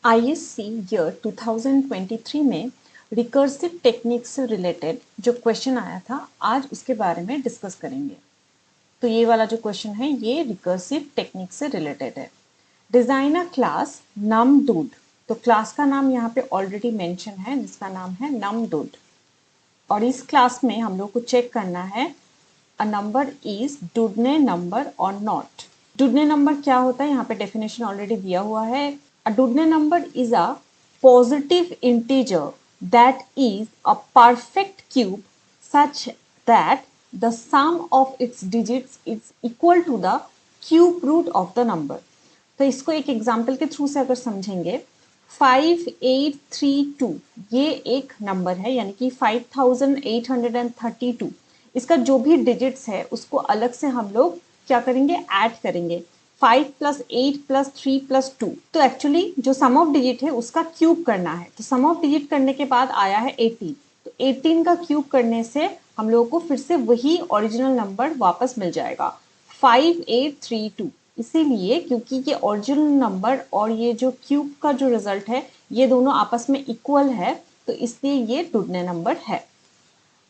ISC year 2023 में recursive technique से related जो क्वेश्चन आया था, आज उसके बारे में डिस्कस करेंगे। तो ये वाला जो क्वेश्चन है ये रिकर्सिव टेक्निक से रिलेटेड है। Design a class NumDude. तो क्लास का नाम यहाँ पे ऑलरेडी मेंशन है, जिसका नाम है नमडूड। और इस क्लास में हम लोग को चेक करना है अ नंबर इज डुडने नंबर और नॉट। डुडने नंबर क्या होता है, यहाँ पे डेफिनेशन ऑलरेडी दिया हुआ है। A Dudeney number is a positive integer that is a perfect cube such that the sum of its digits is equal to the cube root of the number। तो इसको एक एग्जाम्पल के through से अगर समझेंगे, 5832 ये एक नंबर है, यानी कि 5832 इसका जो भी डिजिट्स है उसको अलग से हम लोग क्या करेंगे, ऐड करेंगे। 5 + 8 + 3 + 2। तो एक्चुअली जो सम ऑफ डिजिट है उसका क्यूब करना है। तो सम ऑफ डिजिट करने के बाद आया है 18। तो 18 का क्यूब करने से हम लोगों को फिर से वही ओरिजिनल नंबर वापस मिल जाएगा, 5832। इसीलिए क्योंकि ये ओरिजिनल नंबर और ये जो क्यूब का जो रिजल्ट है ये दोनों आपस में इक्वल है, तो इसलिए ये डुडने नंबर है।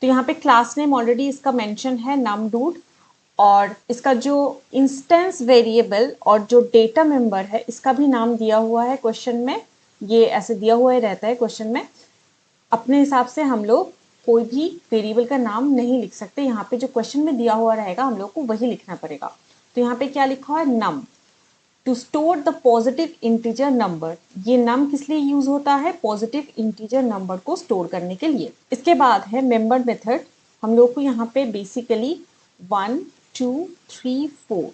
तो यहाँ पे क्लास नेम ऑलरेडी इसका मेंशन है नमडूड, और इसका जो इंस्टेंस वेरिएबल और जो डेटा मेंबर है इसका भी नाम दिया हुआ है क्वेश्चन में। ये ऐसे दिया हुआ ही रहता है क्वेश्चन में। अपने हिसाब से हम लोग कोई भी वेरिएबल का नाम नहीं लिख सकते, यहाँ पे जो क्वेश्चन में दिया हुआ रहेगा हम लोग को वही लिखना पड़ेगा। तो यहाँ पे क्या लिखा हुआ है, num to store the positive integer number. ये नम किस लिए यूज होता है, पॉजिटिव इंटीजर नंबर को स्टोर करने के लिए। इसके बाद है मेंबर मेथड। हम लोग को यहाँ पे बेसिकली 1 2 3 4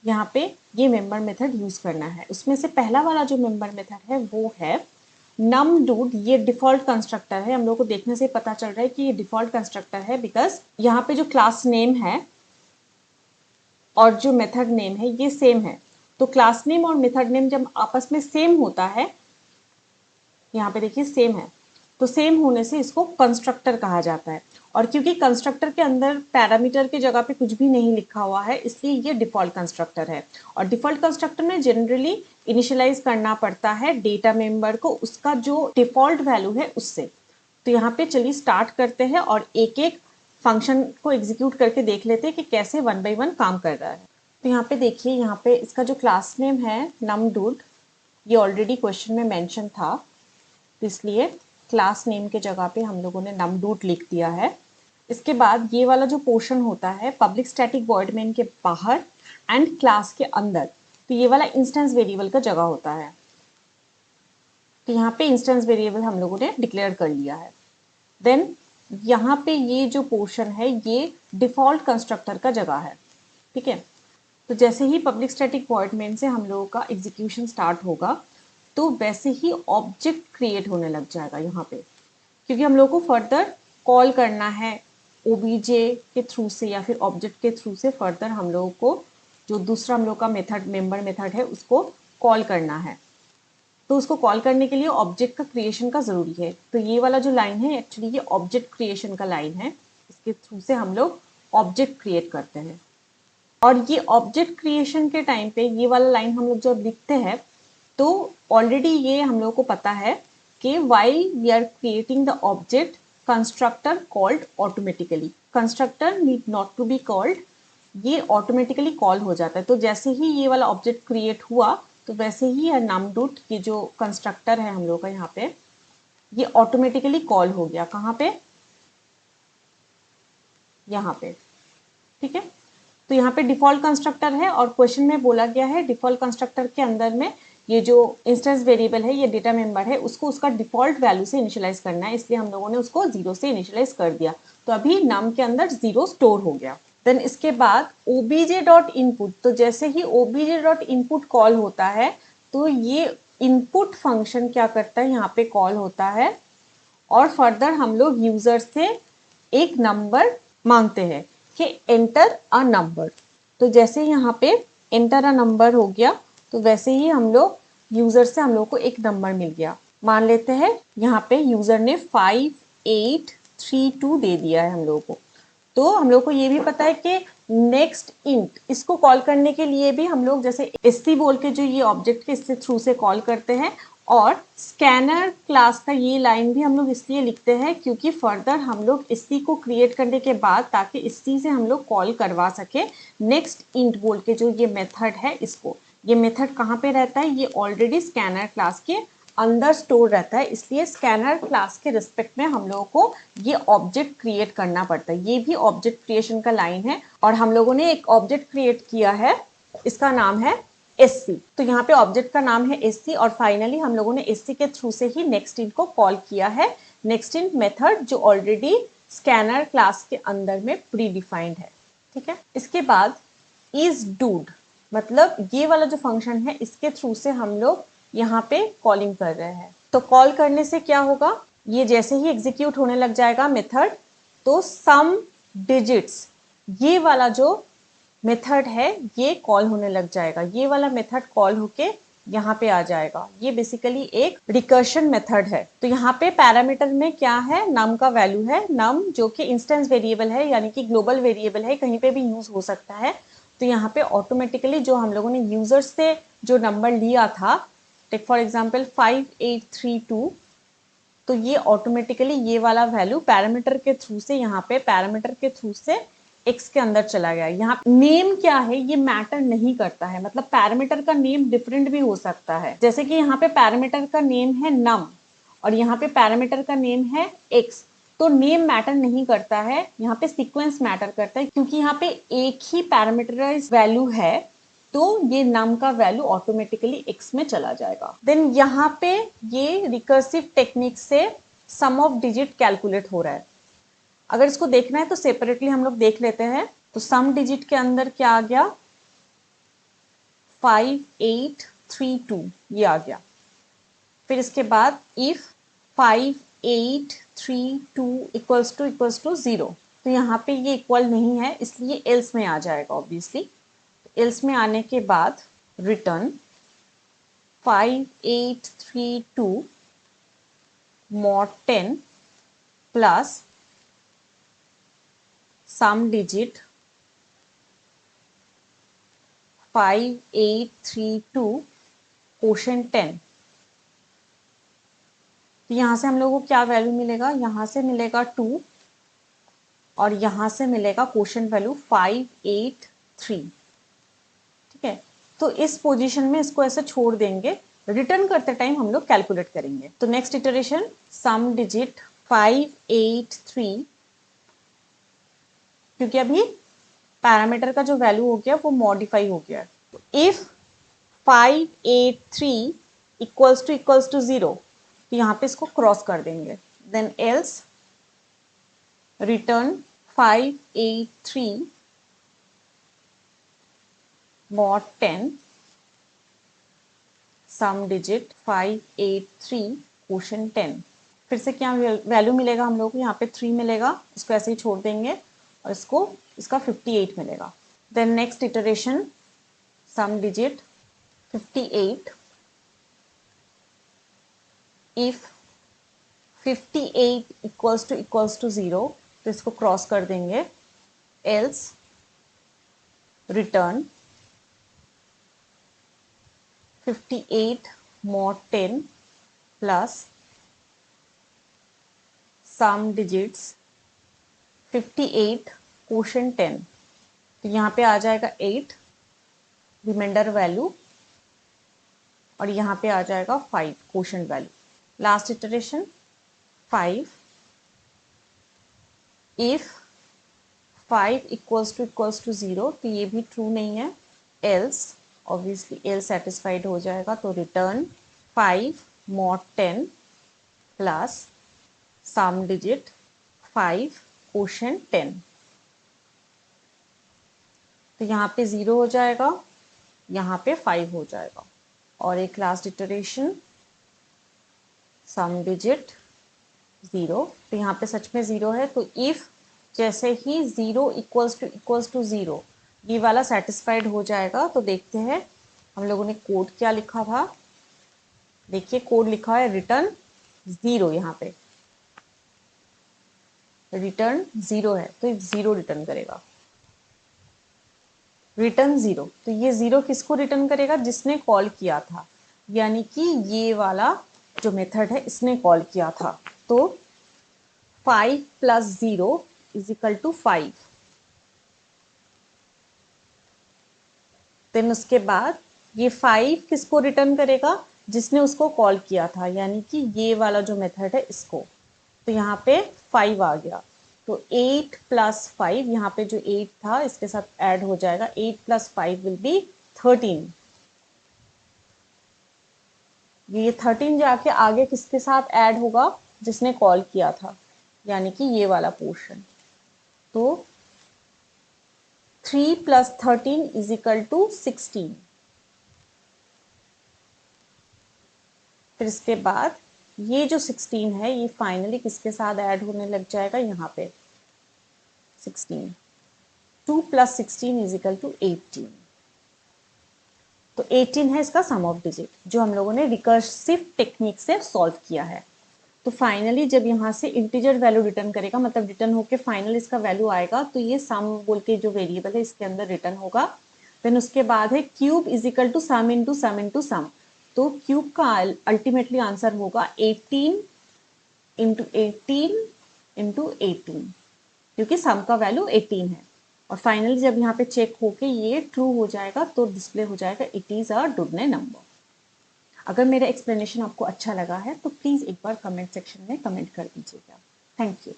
यहाँ पे ये मेंबर मेथड यूज करना है। उसमें से पहला वाला जो मेंबर मेथड है वो है नमडूड। ये डिफॉल्ट कंस्ट्रक्टर है, हम लोग को देखने से पता चल रहा है कि ये डिफॉल्ट कंस्ट्रक्टर है, बिकॉज यहाँ पे जो क्लास नेम है और जो मेथड नेम है ये सेम है। तो क्लास नेम और मेथड नेम जब आपस में सेम होता है, यहाँ पे देखिए सेम है, तो सेम होने से इसको कंस्ट्रक्टर कहा जाता है। और क्योंकि कंस्ट्रक्टर के अंदर पैरामीटर की जगह पे कुछ भी नहीं लिखा हुआ है, इसलिए ये डिफॉल्ट कंस्ट्रक्टर है। और डिफॉल्ट कंस्ट्रक्टर में जनरली इनिशियलाइज करना पड़ता है डेटा मेंबर को उसका जो डिफॉल्ट वैल्यू है उससे। तो यहाँ पे चलिए स्टार्ट करते हैं और एक एक फंक्शन को एग्जीक्यूट करके देख लेते हैं कि कैसे 1 by 1 काम कर रहा है। तो यहाँ पे देखिए, यहाँ पे इसका जो क्लास नेम है नमडूड, ये ऑलरेडी क्वेश्चन में मेंशन था, तो इसलिए क्लास नेम के जगह पे हम लोगों ने नमडूड लिख दिया है। इसके बाद ये वाला जो पोर्शन होता है पब्लिक स्टैटिक वॉइड मेन के बाहर एंड क्लास के अंदर, तो ये वाला इंस्टेंस वेरिएबल का जगह होता है। तो यहाँ पे इंस्टेंस वेरिएबल हम लोगों ने डिक्लेयर कर लिया है। देन यहाँ पे ये जो पोर्शन है ये डिफॉल्ट कंस्ट्रक्टर का जगह है, ठीक है। तो जैसे ही पब्लिक स्टैटिक वॉइड मेन से हम लोगों का एग्जीक्यूशन स्टार्ट होगा, तो वैसे ही ऑब्जेक्ट क्रिएट होने लग जाएगा यहाँ पे, क्योंकि हम लोग को फर्दर कॉल करना है ओबीजे के थ्रू से या फिर ऑब्जेक्ट के थ्रू से। फर्दर हम लोगों को जो दूसरा हम लोग का मेथड मेंबर मेथड है उसको कॉल करना है। तो उसको कॉल करने के लिए ऑब्जेक्ट का क्रिएशन का ज़रूरी है। तो ये वाला जो लाइन है एक्चुअली ये ऑब्जेक्ट क्रिएशन का लाइन है, इसके थ्रू से हम लोग ऑब्जेक्ट क्रिएट करते हैं। और ये ऑब्जेक्ट क्रिएशन के टाइम पे ये वाला लाइन हम लोग जब लिखते हैं, तो ऑलरेडी ये हम लोग को पता है कि while we are creating the object constructor called automatically, constructor need not to be called, ये ऑटोमेटिकली कॉल हो जाता है। तो जैसे ही ये वाला ऑब्जेक्ट क्रिएट हुआ, तो वैसे ही नमडूड ये जो कंस्ट्रक्टर है हम लोग का यहाँ पे, ये ऑटोमेटिकली कॉल हो गया। कहाँ पे, यहाँ पे, ठीक है। तो यहाँ पे डिफॉल्ट कंस्ट्रक्टर है और क्वेश्चन में बोला गया है डिफॉल्ट कंस्ट्रक्टर के अंदर में ये जो इंस्टेंस वेरिएबल है ये डेटा मेंबर है उसको उसका डिफॉल्ट वैल्यू से इनिशियलाइज करना है, इसलिए हम लोगों ने उसको 0 से इनिशियलाइज कर दिया। तो अभी नम के अंदर 0 स्टोर हो गया। देन इसके बाद obj.input, तो जैसे ही obj.input कॉल होता है तो ये इनपुट फंक्शन क्या करता है, यहाँ पे कॉल होता है और फर्दर हम लोग यूजर से एक नंबर मांगते हैं कि एंटर अ नंबर। तो जैसे यहाँ पे एंटर अ नंबर हो गया, तो वैसे ही हम लोग यूजर से हम लोग को एक नंबर मिल गया। मान लेते हैं यहाँ पे यूजर ने 5832 दे दिया है हम लोगों को। तो हम लोग को ये भी पता है कि नेक्स्ट इंट, इसको कॉल करने के लिए भी हम लोग जैसे एससी बोल के जो ये ऑब्जेक्ट के इससे थ्रू से कॉल करते हैं, और स्कैनर क्लास का ये लाइन भी हम लोग इसलिए लिखते हैं क्योंकि फर्दर हम लोग इसी को क्रिएट करने के बाद ताकि इसी से हम लोग कॉल करवा सके नेक्स्ट इंट बोल के जो ये मेथड है इसको। ये मेथड कहाँ पे रहता है, ये ऑलरेडी स्कैनर क्लास के अंदर स्टोर रहता है, इसलिए स्कैनर क्लास के रिस्पेक्ट में हम लोगों को ये ऑब्जेक्ट क्रिएट करना पड़ता है। ये भी ऑब्जेक्ट क्रिएशन का लाइन है और हम लोगों ने एक ऑब्जेक्ट क्रिएट किया है, इसका नाम है SC। तो यहाँ पे ऑब्जेक्ट का नाम है SC और फाइनली हम लोगों ने SC के थ्रू से ही नेक्स्ट इंट को कॉल किया है, नेक्स्ट इंट मेथड जो ऑलरेडी स्कैनर क्लास के अंदर में प्री डिफाइंड है। ठीक है, इसके बाद इज डूड, मतलब ये वाला जो फंक्शन है इसके थ्रू से हम लोग यहाँ पे कॉलिंग कर रहे हैं। तो कॉल करने से क्या होगा, ये जैसे ही एग्जीक्यूट होने लग जाएगा मेथड, तो सम डिजिट्स ये वाला जो मेथड है ये कॉल होने लग जाएगा। ये वाला मेथड कॉल होके यहाँ पे आ जाएगा। ये बेसिकली एक रिकर्शन मेथड है। तो यहाँ पे पैरामीटर में क्या है, नम का वैल्यू है, नम जो कि इंस्टेंस वेरिएबल है यानी कि ग्लोबल वेरिएबल है, कहीं पे भी यूज हो सकता है। तो यहाँ पे ऑटोमेटिकली जो हम लोगों ने यूजर से जो नंबर लिया था, टेक फॉर एग्जाम्पल 5832, तो ये ऑटोमेटिकली ये वाला वैल्यू पैरामीटर के थ्रू से यहाँ पे पैरामीटर के थ्रू से x के अंदर चला गया। यहाँ नेम क्या है ये मैटर नहीं करता है, मतलब पैरामीटर का नेम डिफरेंट भी हो सकता है। जैसे कि यहाँ पे पैरामीटर का नेम है num और यहाँ पे पैरामीटर का नेम है x, तो नेम मैटर नहीं करता है, यहाँ पे सीक्वेंस मैटर करता है क्योंकि यहाँ पे एक ही पैरामीटराइज वैल्यू है, तो ये नम का वैल्यू ऑटोमेटिकली x में चला जाएगा। देन यहाँ पे ये रिकर्सिव टेक्निक से सम ऑफ डिजिट कैलकुलेट हो रहा है। अगर इसको देखना है तो सेपरेटली हम लोग देख लेते हैं। तो सम डिजिट के अंदर क्या आ गया, 5832 ये आ गया। फिर इसके बाद इफ 5832 इक्वल्स टू 0, तो यहाँ पे ये इक्वल नहीं है इसलिए एल्स में आ जाएगा ऑब्वियसली। एल्स में आने के बाद रिटर्न 5832 mod 10 प्लस सम डिजिट 5832 कोशेंट 10। तो यहाँ से हम लोगों को क्या वैल्यू मिलेगा, यहाँ से मिलेगा 2 और यहाँ से मिलेगा कोशेंट वैल्यू 583। ठीक है, तो इस पोजीशन में इसको ऐसे छोड़ देंगे, रिटर्न करते टाइम हम लोग कैलकुलेट करेंगे। तो नेक्स्ट इटरेशन सम डिजिट 583, क्योंकि अभी पैरामीटर का जो वैल्यू हो गया वो मॉडिफाई हो गया। तो इफ 583 इक्वल्स टू 0, तो यहाँ पे इसको क्रॉस कर देंगे। देन एल्स रिटर्न 583 mod 10 सम डिजिट 583 कोशेंट 10। फिर से क्या वैल्यू मिलेगा हम लोग को, यहाँ पे 3 मिलेगा, इसको ऐसे ही छोड़ देंगे और इसको इसका 58 मिलेगा। Then next iteration sum digit 58, if 58 equals to 0, तो इसको क्रॉस कर देंगे। Else return 58 mod 10 plus sum digits 58 quotient 10। तो यहाँ पे आ जाएगा 8 रिमाइंडर वैल्यू और यहाँ पे आ जाएगा 5 quotient value. Last iteration 5, if 5 equals to 0, तो ये भी ट्रू नहीं है। एल्स ऑब्वियसली एल सेटिस्फाइड हो जाएगा, तो रिटर्न 5 mod 10 प्लस सम डिजिट 5 कोशेंट 10। तो यहाँ पे 0 हो जाएगा, यहाँ पे 5 हो जाएगा। और एक लास्ट इटरेशन सम डिजिट 0, तो यहाँ पे सच में 0 है। तो इफ जैसे ही 0 इक्वल्स टू 0 ये वाला सेटिस्फाइड हो जाएगा, तो देखते हैं हम लोगों ने कोड क्या लिखा था। देखिए कोड लिखा है रिटर्न 0, यहाँ पे रिटर्न 0 है तो 0 रिटर्न करेगा, रिटर्न 0। तो ये 0 किसको रिटर्न करेगा, जिसने कॉल किया था। यानी कि ये वाला जो मेथड है इसने कॉल किया था। तो 5 + 0 = 5। देन उसके बाद ये 5 किसको रिटर्न करेगा, जिसने उसको कॉल किया था, यानी कि ये वाला जो मेथड है इसको। तो यहाँ पे 5 आ गया। तो 8 + 5, यहाँ पे जो 8 था इसके साथ ऐड हो जाएगा। 8 + 5 विल बी 13। ये 13 जाके आगे किसके साथ ऐड होगा, जिसने कॉल किया था, यानी कि ये वाला पोर्शन। तो 3 + 13 = 16। फिर इसके बाद ये जो 16 है ये फाइनली किसके साथ ऐड होने लग जाएगा, यहाँ पे 16। 2 + 16 = 18। तो 18 है इसका सम ऑफ डिजिट, जो हम लोगों ने रिकर्सिव टेक्निक से सॉल्व किया है। तो फाइनली जब यहाँ से इंटीजर वैल्यू रिटर्न करेगा, मतलब रिटर्न होके फाइनल इसका वैल्यू आएगा, तो ये सम बोल के जो वेरिएबल है इसके अंदर रिटर्न होगा। देन उसके बाद है क्यूब = सम इंटू सम इंटू सम। तो क्यूब का अल्टीमेटली आंसर होगा 18 × 18 × 18, क्योंकि सम का वैल्यू 18 है। और फाइनली जब यहाँ पे चेक होके ये ट्रू हो जाएगा तो डिस्प्ले हो जाएगा it is a Dudeney number. अगर मेरा एक्सप्लेनेशन आपको अच्छा लगा है तो प्लीज़ एक बार कमेंट सेक्शन में कमेंट कर दीजिएगा। Thank you.